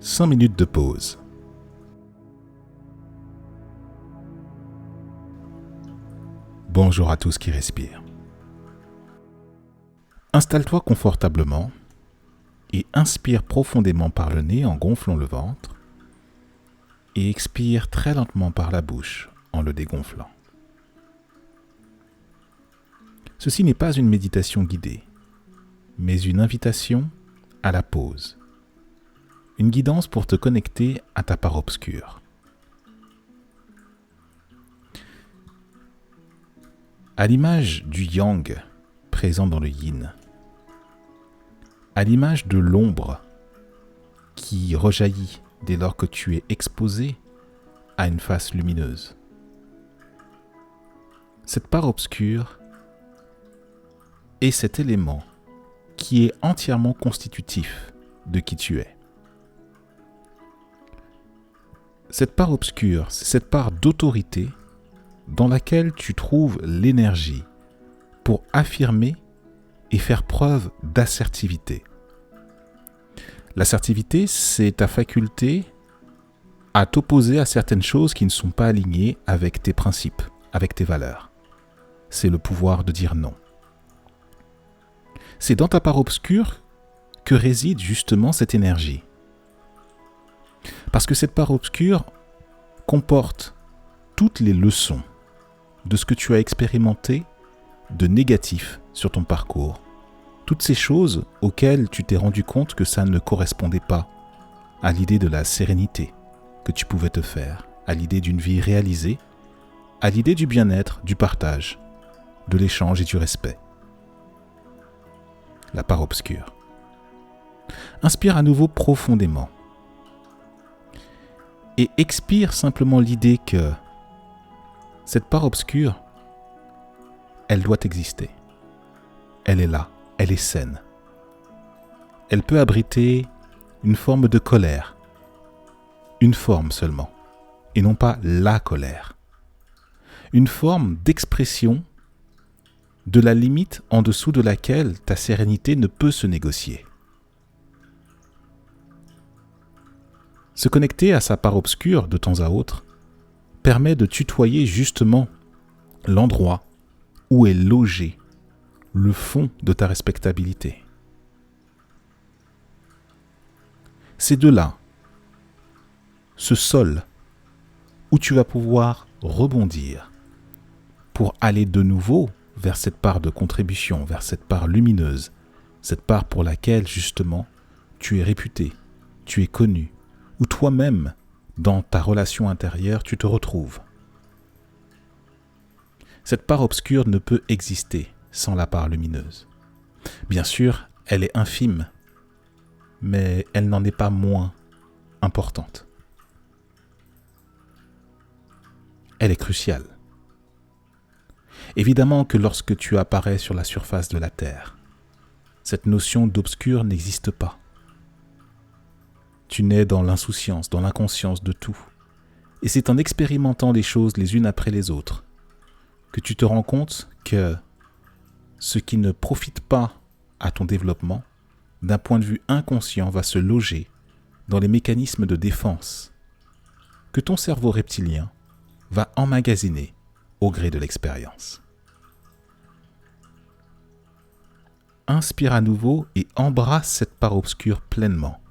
5 minutes de pause. Bonjour à tous qui respirent. Installe-toi confortablement et inspire profondément par le nez en gonflant le ventre et expire très lentement par la bouche en le dégonflant. Ceci n'est pas une méditation guidée, mais une invitation à la pause. Une guidance pour te connecter à ta part obscure. À l'image du yang présent dans le yin, à l'image de l'ombre qui rejaillit dès lors que tu es exposé à une face lumineuse, cette part obscure est cet élément qui est entièrement constitutif de qui tu es. Cette part obscure, c'est cette part d'autorité dans laquelle tu trouves l'énergie pour affirmer et faire preuve d'assertivité. L'assertivité, c'est ta faculté à t'opposer à certaines choses qui ne sont pas alignées avec tes principes, avec tes valeurs. C'est le pouvoir de dire non. C'est dans ta part obscure que réside justement cette énergie. Parce que cette part obscure comporte toutes les leçons de ce que tu as expérimenté de négatif sur ton parcours. Toutes ces choses auxquelles tu t'es rendu compte que ça ne correspondait pas à l'idée de la sérénité que tu pouvais te faire, à l'idée d'une vie réalisée, à l'idée du bien-être, du partage, de l'échange et du respect. La part obscure. Inspire à nouveau profondément et expire simplement l'idée que cette part obscure, elle doit exister. Elle est là, elle est saine. Elle peut abriter une forme de colère, une forme seulement, et non pas la colère. Une forme d'expression de la limite en dessous de laquelle ta sérénité ne peut se négocier. Se connecter à sa part obscure de temps à autre permet de tutoyer justement l'endroit où est logé le fond de ta respectabilité. C'est de là, ce sol, où tu vas pouvoir rebondir pour aller de nouveau vers cette part de contribution, vers cette part lumineuse, cette part pour laquelle justement tu es réputé, tu es connu, où toi-même, dans ta relation intérieure, tu te retrouves. Cette part obscure ne peut exister sans la part lumineuse. Bien sûr, elle est infime, mais elle n'en est pas moins importante. Elle est cruciale. Évidemment que lorsque tu apparais sur la surface de la Terre, cette notion d'obscur n'existe pas. Tu nais dans l'insouciance, dans l'inconscience de tout. Et c'est en expérimentant les choses les unes après les autres que tu te rends compte que ce qui ne profite pas à ton développement, d'un point de vue inconscient, va se loger dans les mécanismes de défense que ton cerveau reptilien va emmagasiner au gré de l'expérience. Inspire à nouveau et embrasse cette part obscure pleinement,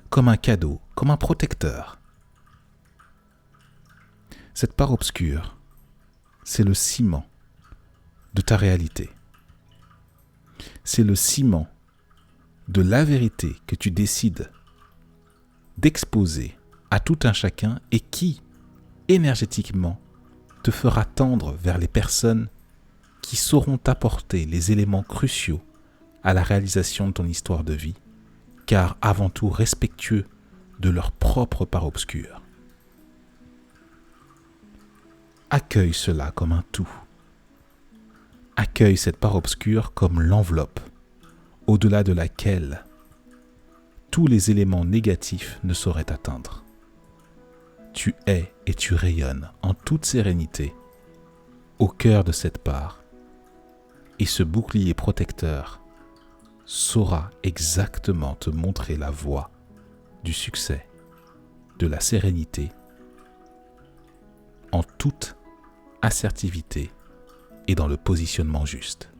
comme un cadeau, comme un protecteur. Cette part obscure, c'est le ciment de ta réalité. C'est le ciment de la vérité que tu décides d'exposer à tout un chacun et qui, énergétiquement, te fera tendre vers les personnes qui sauront t'apporter les éléments cruciaux à la réalisation de ton histoire de vie, car avant tout respectueux de leur propre part obscure. Accueille cela comme un tout. Accueille cette part obscure comme l'enveloppe, au-delà de laquelle tous les éléments négatifs ne sauraient t'atteindre. Tu es et tu rayonnes en toute sérénité au cœur de cette part, et ce bouclier protecteur saura exactement te montrer la voie du succès de la sérénité, en toute assertivité et dans le positionnement juste.